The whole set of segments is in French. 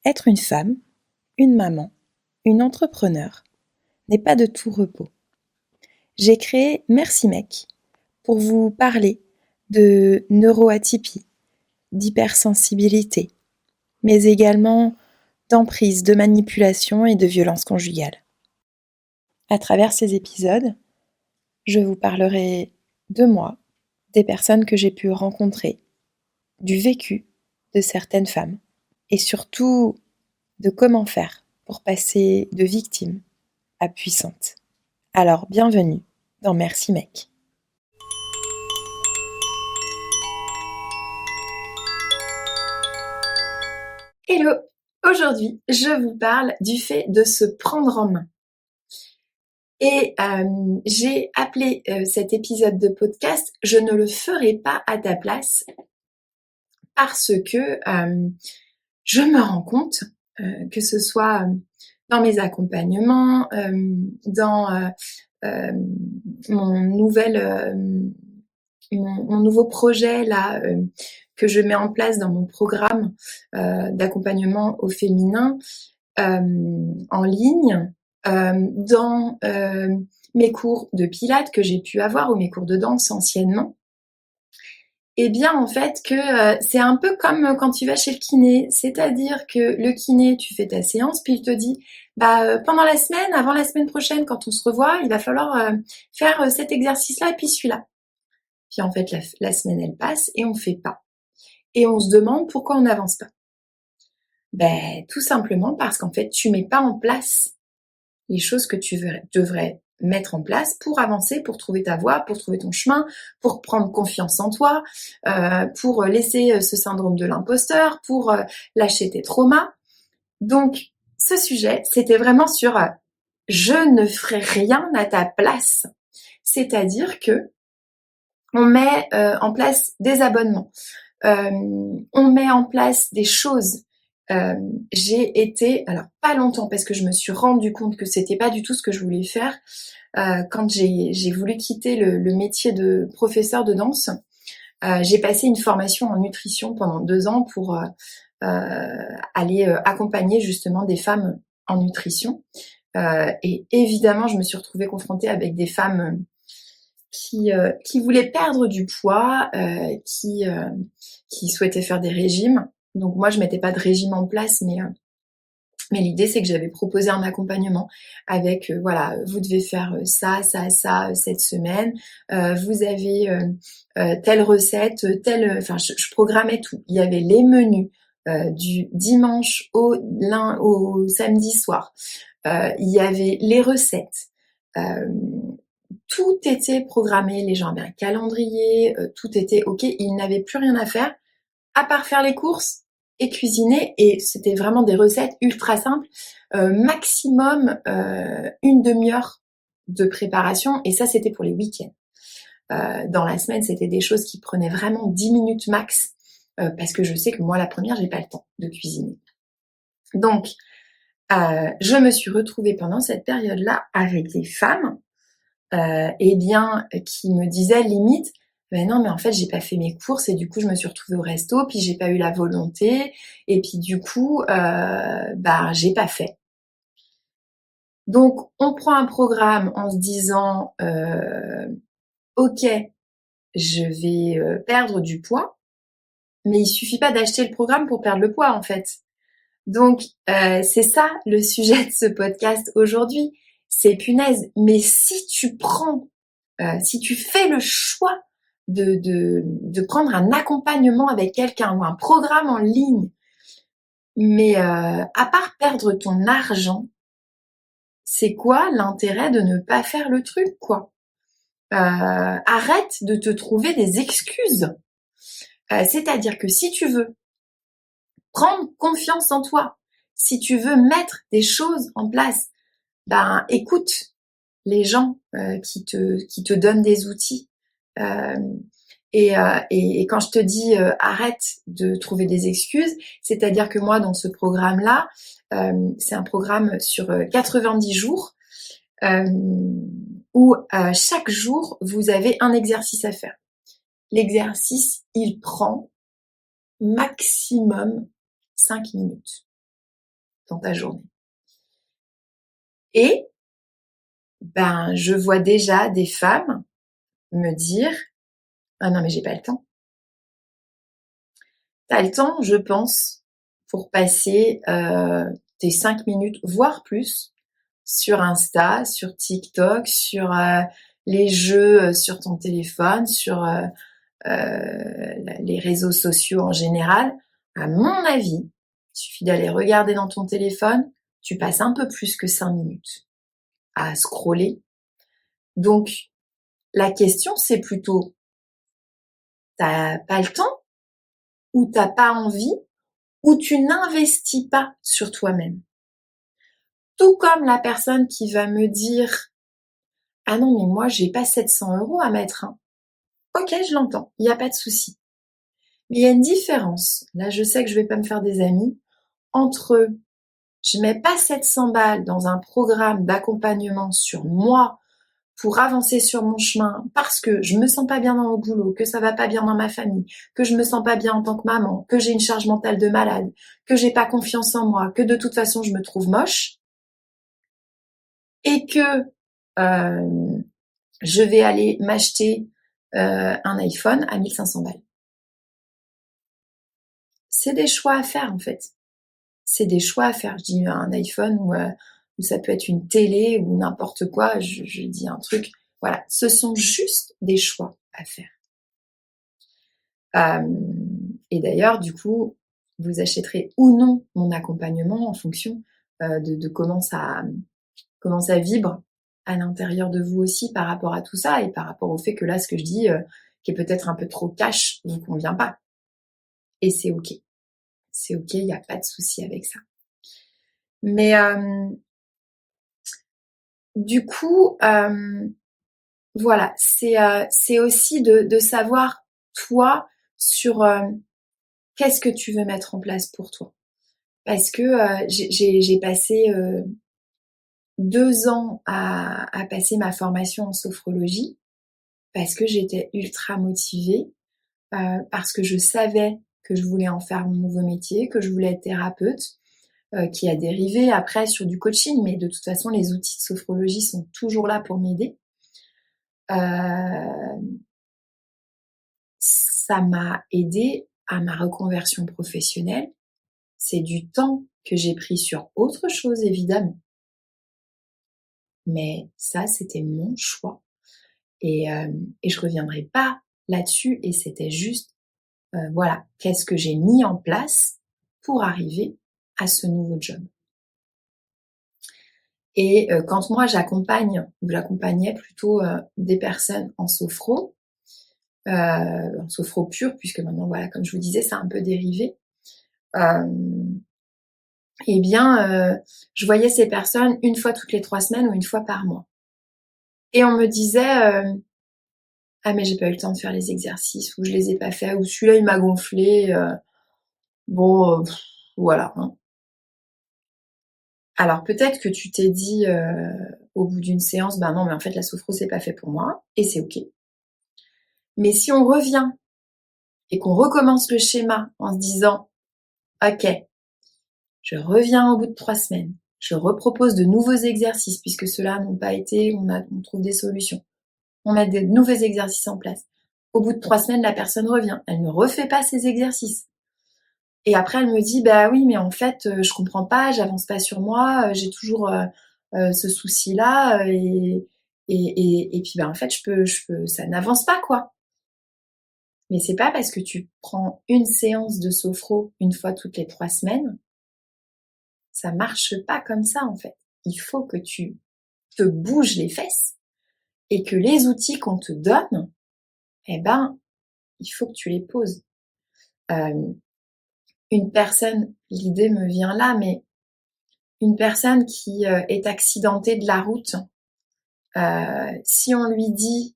Être une femme, une maman, une entrepreneure n'est pas de tout repos. J'ai créé Merci Mec pour vous parler de neuroatypie, d'hypersensibilité, mais également d'emprise, de manipulation et de violence conjugale. À travers ces épisodes, je vous parlerai de moi, des personnes que j'ai pu rencontrer, du vécu de certaines femmes et surtout de comment faire pour passer de victime à puissante. Alors bienvenue dans Merci Mec. Hello, aujourd'hui je vous parle du fait de se prendre en main. Et j'ai appelé cet épisode de podcast « Je ne le ferai pas à ta place » parce que je me rends compte que ce soit dans mes accompagnements, dans mon nouveau projet là que je mets en place dans mon programme d'accompagnement au féminin en ligne, dans mes cours de pilates que j'ai pu avoir ou mes cours de danse anciennement. Eh bien, en fait, que c'est un peu comme quand tu vas chez le kiné, c'est-à-dire que le kiné, tu fais ta séance, puis il te dit, pendant la semaine, avant la semaine prochaine, quand on se revoit, il va falloir faire cet exercice-là et puis celui-là. Puis en fait, la semaine, elle passe et on fait pas. Et on se demande pourquoi on n'avance pas. Tout simplement parce qu'en fait, tu mets pas en place les choses que tu devrais mettre en place pour avancer, pour trouver ta voie, pour trouver ton chemin, pour prendre confiance en toi, pour laisser ce syndrome de l'imposteur, pour lâcher tes traumas. Donc, ce sujet, c'était vraiment sur je ne ferai rien à ta place. C'est-à-dire que on met en place des abonnements, on met en place des choses. J'ai été, alors pas longtemps parce que je me suis rendu compte que c'était pas du tout ce que je voulais faire. Quand j'ai voulu quitter le métier de professeur de danse, j'ai passé une formation en nutrition pendant 2 ans pour aller accompagner justement des femmes en nutrition. Et évidemment, je me suis retrouvée confrontée avec des femmes qui voulaient perdre du poids, qui souhaitaient faire des régimes. Donc moi, je mettais pas de régime en place, mais l'idée, c'est que j'avais proposé un accompagnement avec, voilà, vous devez faire ça, ça, ça cette semaine. Vous avez telle recette, enfin, je programmais tout. Il y avait les menus du dimanche au samedi soir. Il y avait les recettes. Tout était programmé. Les gens avaient un calendrier. Tout était OK. Ils n'avaient plus rien à faire à part faire les courses et cuisiner, et c'était vraiment des recettes ultra simples, maximum 1/2 heure de préparation, et ça c'était pour les week-ends. Dans la semaine, c'était des choses qui prenaient vraiment 10 minutes max, parce que je sais que moi la première, j'ai pas le temps de cuisiner. Donc, je me suis retrouvée pendant cette période-là avec des femmes qui me disaient limite, non, mais en fait, j'ai pas fait mes courses et du coup, je me suis retrouvée au resto, puis j'ai pas eu la volonté, et puis du coup, j'ai pas fait. Donc, on prend un programme en se disant, ok, je vais perdre du poids, mais il suffit pas d'acheter le programme pour perdre le poids, en fait. Donc, c'est ça le sujet de ce podcast aujourd'hui. C'est punaise. Mais si tu si tu fais le choix de prendre un accompagnement avec quelqu'un ou un programme en ligne, mais à part perdre ton argent, c'est quoi l'intérêt de ne pas faire le truc, quoi? Arrête de te trouver des excuses. C'est-à-dire que si tu veux prendre confiance en toi, si tu veux mettre des choses en place, écoute les gens qui te donnent des outils. Et quand je te dis arrête de trouver des excuses, c'est-à-dire que moi, dans ce programme-là, c'est un programme sur 90 jours où chaque jour, vous avez un exercice à faire. L'exercice, il prend maximum 5 minutes. dans ta journée. Et je vois déjà des femmes me dire « Ah non, mais j'ai pas le temps ». T'as le temps, je pense, pour passer tes 5 minutes, voire plus, sur Insta, sur TikTok, sur les jeux sur ton téléphone, sur les réseaux sociaux en général. À mon avis, il suffit d'aller regarder dans ton téléphone, tu passes un peu plus que 5 minutes à scroller. Donc, la question, c'est plutôt, t'as pas le temps, ou t'as pas envie, ou tu n'investis pas sur toi-même. Tout comme la personne qui va me dire « Ah non, mais moi, j'ai pas 700 € à mettre. Hein. » Ok, je l'entends, il n'y a pas de souci. Mais il y a une différence, là je sais que je vais pas me faire des amis, entre je mets pas 700 balles dans un programme d'accompagnement sur moi pour avancer sur mon chemin parce que je me sens pas bien dans mon boulot, que ça va pas bien dans ma famille, que je me sens pas bien en tant que maman, que j'ai une charge mentale de malade, que j'ai pas confiance en moi, que de toute façon je me trouve moche et que je vais aller m'acheter un iPhone à 1500 balles. C'est des choix à faire en fait. C'est des choix à faire. Je dis un iPhone ou ça peut être une télé ou n'importe quoi. Je dis un truc. Voilà, ce sont juste des choix à faire. Et d'ailleurs, du coup, vous achèterez ou non mon accompagnement en fonction de comment ça vibre à l'intérieur de vous aussi par rapport à tout ça et par rapport au fait que là, ce que je dis, qui est peut-être un peu trop cash, vous convient pas. Et c'est ok. C'est ok, il n'y a pas de souci avec ça. Mais du coup, voilà, c'est aussi de savoir toi sur qu'est-ce que tu veux mettre en place pour toi. Parce que j'ai passé 2 ans à passer ma formation en sophrologie parce que j'étais ultra motivée, parce que je savais que je voulais en faire mon nouveau métier, que je voulais être thérapeute, qui a dérivé après sur du coaching, mais de toute façon, les outils de sophrologie sont toujours là pour m'aider. Ça m'a aidé à ma reconversion professionnelle. C'est du temps que j'ai pris sur autre chose, évidemment. Mais ça, c'était mon choix. Et je reviendrai pas là-dessus. Et c'était juste, voilà, qu'est-ce que j'ai mis en place pour arriver à ce nouveau job. Et quand moi j'accompagnais plutôt des personnes en sophro pur, puisque maintenant, voilà, comme je vous disais, c'est un peu dérivé. Eh bien, je voyais ces personnes une fois toutes les 3 semaines ou une fois par mois. Et on me disait ah mais j'ai pas eu le temps de faire les exercices, ou je les ai pas faits, ou celui-là il m'a gonflé. Voilà. Hein. Alors peut-être que tu t'es dit au bout d'une séance, non mais en fait la sophro c'est pas fait pour moi, et c'est ok. Mais si on revient et qu'on recommence le schéma en se disant ok, je reviens au bout de 3 semaines, je repropose de nouveaux exercices puisque ceux-là n'ont pas été, on trouve des solutions. On met de nouveaux exercices en place. Au bout de 3 semaines, la personne revient. Elle ne refait pas ces exercices. Et après, elle me dit, bah oui, mais en fait, je comprends pas, j'avance pas sur moi, j'ai toujours ce souci-là, et puis en fait, ça n'avance pas, quoi. Mais c'est pas parce que tu prends une séance de sophro une fois toutes les 3 semaines, ça marche pas comme ça, en fait. Il faut que tu te bouges les fesses et que les outils qu'on te donne, il faut que tu les poses. Une personne, l'idée me vient là, mais une personne qui est accidentée de la route, si on lui dit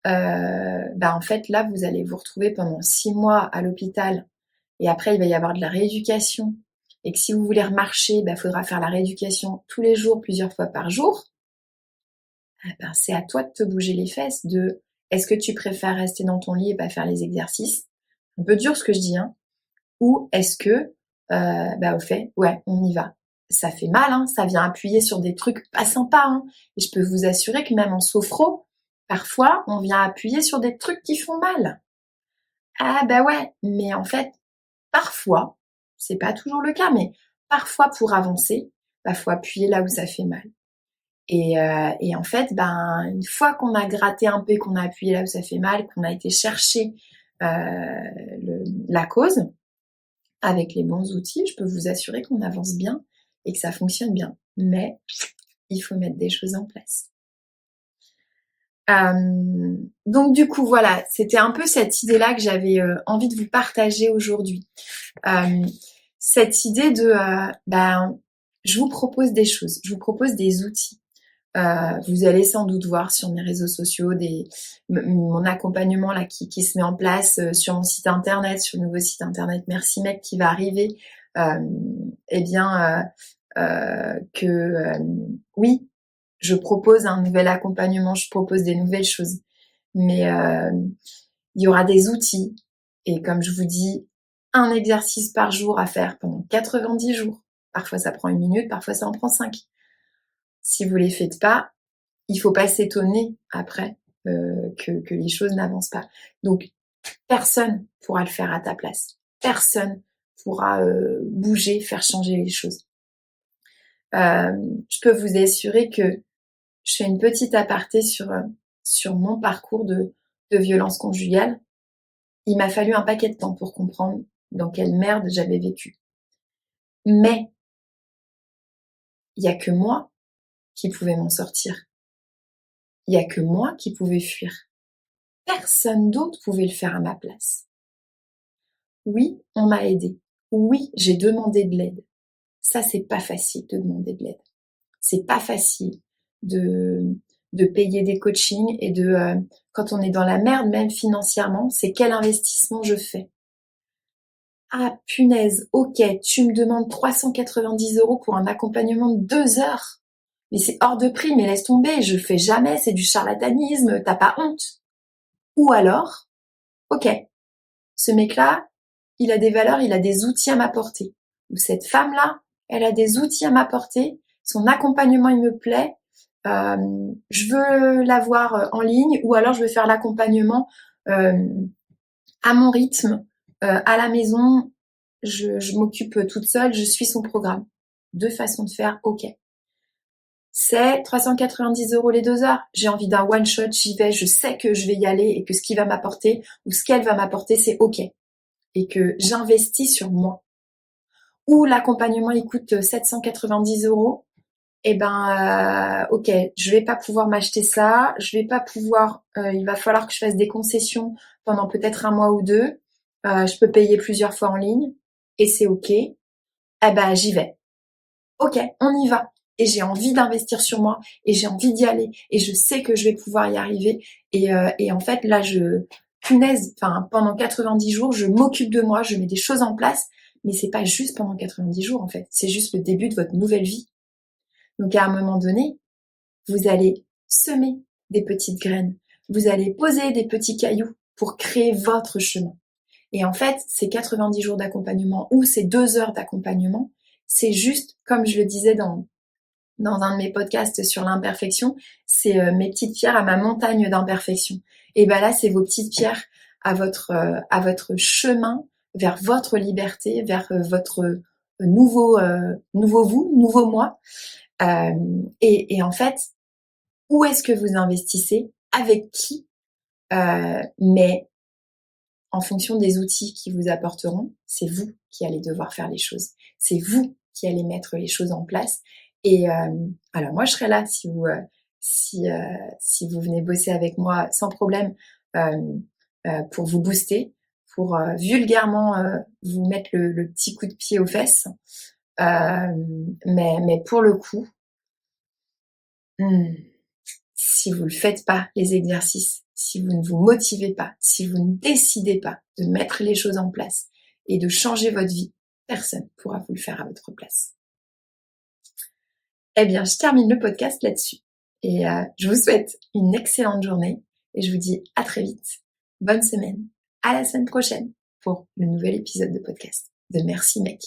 en fait là vous allez vous retrouver pendant 6 mois à l'hôpital et après il va y avoir de la rééducation et que si vous voulez remarcher, il faudra faire la rééducation tous les jours, plusieurs fois par jour, c'est à toi de te bouger les fesses. Est-ce que tu préfères rester dans ton lit et pas faire les exercices? Un peu dur ce que je dis, hein. Ou est-ce que au fait, ouais, on y va. ça fait mal, hein, ça vient appuyer sur des trucs pas sympas. Hein. Et je peux vous assurer que même en sophro, parfois, on vient appuyer sur des trucs qui font mal. Ah bah ouais, mais en fait, parfois, c'est pas toujours le cas, mais parfois pour avancer, faut appuyer là où ça fait mal. Et en fait, une fois qu'on a gratté un peu et qu'on a appuyé là où ça fait mal, qu'on a été chercher la cause, avec les bons outils, je peux vous assurer qu'on avance bien et que ça fonctionne bien. Mais il faut mettre des choses en place. Donc du coup, voilà, c'était un peu cette idée-là que j'avais envie de vous partager aujourd'hui. Cette idée de, je vous propose des choses, je vous propose des outils. Vous allez sans doute voir sur mes réseaux sociaux mon accompagnement là qui se met en place sur mon site internet, sur le nouveau site internet Merci Mec qui va arriver. Oui, je propose un nouvel accompagnement, je propose des nouvelles choses, mais il y aura des outils et comme je vous dis, un exercice par jour à faire pendant 90 jours. Parfois ça prend 1 minute, parfois ça en prend 5. Si vous les faites pas, il faut pas s'étonner après que les choses n'avancent pas. Donc personne pourra le faire à ta place. Personne pourra bouger, faire changer les choses. Je peux vous assurer que je fais une petite aparté sur mon parcours de violence conjugale. Il m'a fallu un paquet de temps pour comprendre dans quelle merde j'avais vécu. Mais il y a que moi qui pouvais m'en sortir. Il y a que moi qui pouvais fuir. Personne d'autre pouvait le faire à ma place. Oui, on m'a aidé. Oui, j'ai demandé de l'aide. Ça, c'est pas facile de demander de l'aide. C'est pas facile de payer des coachings et quand on est dans la merde, même financièrement, c'est quel investissement je fais. Ah, punaise, ok, tu me demandes 390 € pour un accompagnement de 2 heures. Mais c'est hors de prix, mais laisse tomber, je fais jamais, c'est du charlatanisme, t'as pas honte. Ou alors, ok, ce mec-là, il a des valeurs, il a des outils à m'apporter. Ou cette femme-là, elle a des outils à m'apporter, son accompagnement, il me plaît, je veux l'avoir en ligne, ou alors je veux faire l'accompagnement à mon rythme, à la maison, je m'occupe toute seule, je suis son programme. 2 façons de faire, ok. C'est 390 € les 2 heures. J'ai envie d'un one shot, j'y vais, je sais que je vais y aller et que ce qu'il va m'apporter ou ce qu'elle va m'apporter, c'est ok. Et que j'investis sur moi. Ou l'accompagnement, il coûte 790 €. Ok, je vais pas pouvoir m'acheter ça, je vais pas pouvoir, il va falloir que je fasse des concessions pendant peut-être 1 mois ou 2. Je peux payer plusieurs fois en ligne et c'est ok. J'y vais. Ok, on y va. Et j'ai envie d'investir sur moi et j'ai envie d'y aller et je sais que je vais pouvoir y arriver. Et en fait, là, pendant 90 jours, je m'occupe de moi, je mets des choses en place, mais c'est pas juste pendant 90 jours, en fait. C'est juste le début de votre nouvelle vie. Donc, à un moment donné, vous allez semer des petites graines. Vous allez poser des petits cailloux pour créer votre chemin. Et en fait, ces 90 jours d'accompagnement ou ces 2 heures d'accompagnement, c'est juste, comme je le disais dans un de mes podcasts sur l'imperfection, c'est mes petites pierres à ma montagne d'imperfection. Et là, c'est vos petites pierres à votre chemin vers votre liberté, vers votre nouveau vous, nouveau moi. Et en fait, où est-ce que vous investissez? Avec qui? Mais en fonction des outils qui vous apporteront, c'est vous qui allez devoir faire les choses. C'est vous qui allez mettre les choses en place. Et alors moi, je serai là si vous venez bosser avec moi sans problème pour vous booster, pour vulgairement vous mettre le petit coup de pied aux fesses. Mais pour le coup, si vous ne faites pas les exercices, si vous ne vous motivez pas, si vous ne décidez pas de mettre les choses en place et de changer votre vie, personne ne pourra vous le faire à votre place. Eh bien, je termine le podcast là-dessus. Et je vous souhaite une excellente journée et je vous dis à très vite. Bonne semaine. À la semaine prochaine pour le nouvel épisode de podcast de Merci Mec.